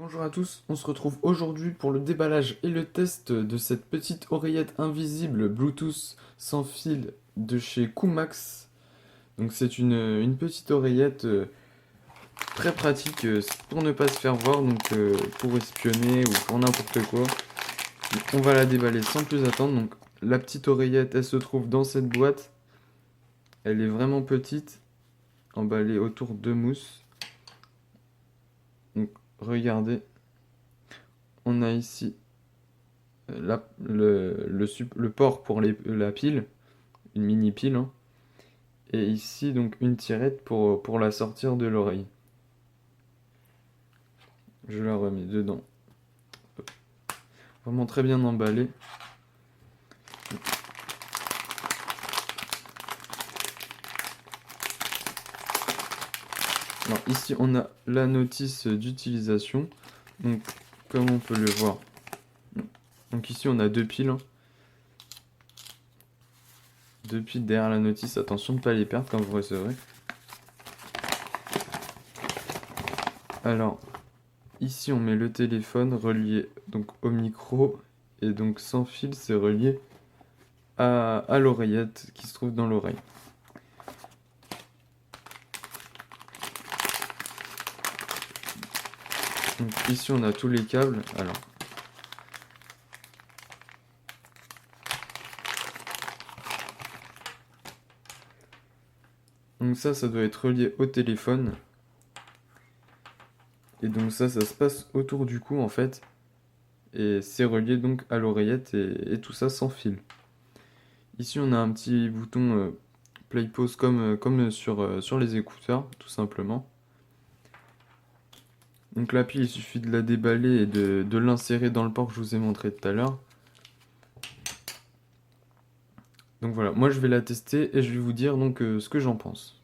Bonjour à tous, on se retrouve aujourd'hui pour le déballage et le test de cette petite oreillette invisible Bluetooth sans fil de chez Kumax. Donc c'est une petite oreillette très pratique pour ne pas se faire voir, donc pour espionner ou pour n'importe quoi. Donc, on va la déballer sans plus attendre. Donc la petite oreillette, elle se trouve dans cette boîte. Elle est vraiment petite, emballée autour de mousse. Donc regardez, on a ici le port pour la pile, une mini pile, hein. Et ici donc une tirette pour la sortir de l'oreille. Je la remets dedans. Vraiment très bien emballé. Alors ici on a la notice d'utilisation. Donc comme on peut le voir. Donc ici on a deux piles, hein. Deux piles derrière la notice. Attention de ne pas les perdre quand vous recevrez. Alors ici on met le téléphone relié donc au micro. Et donc sans fil c'est relié à l'oreillette qui se trouve dans l'oreille. Donc ici on a tous les câbles. Alors donc ça doit être relié au téléphone. Et donc ça se passe autour du cou en fait. Et c'est relié donc à l'oreillette et tout ça sans fil. Ici on a un petit bouton play pause comme sur les écouteurs tout simplement. Donc la pile il suffit de la déballer et de l'insérer dans le port que je vous ai montré tout à l'heure. Donc voilà, moi je vais la tester et je vais vous dire donc ce que j'en pense.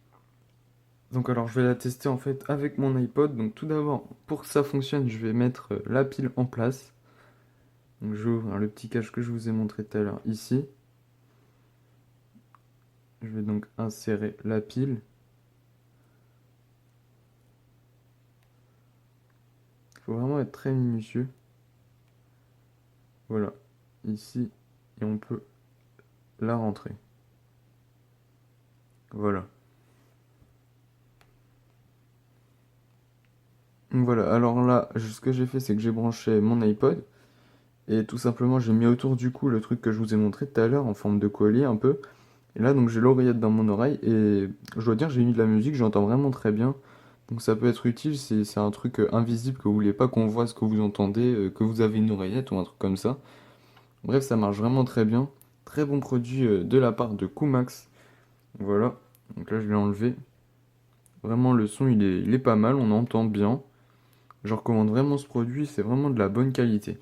Donc alors je vais la tester en fait avec mon iPod. Donc tout d'abord pour que ça fonctionne je vais mettre la pile en place. Donc je vais ouvrir le petit cache que je vous ai montré tout à l'heure ici. Je vais donc insérer la pile. Il faut vraiment être très minutieux. Voilà, ici, et on peut la rentrer. Voilà. Donc voilà, alors là, ce que j'ai fait, c'est que j'ai branché mon iPod. Et tout simplement, j'ai mis autour du cou le truc que je vous ai montré tout à l'heure, en forme de collier un peu. Et là, donc j'ai l'oreillette dans mon oreille. Et je dois dire, j'ai mis de la musique, j'entends vraiment très bien. Donc ça peut être utile si c'est un truc invisible que vous voulez pas qu'on voit ce que vous entendez, que vous avez une oreillette ou un truc comme ça. Bref, ça marche vraiment très bien. Très bon produit de la part de Kumax. Voilà, donc là je l'ai enlevé. Vraiment le son il est pas mal, on entend bien. Je recommande vraiment ce produit, c'est vraiment de la bonne qualité.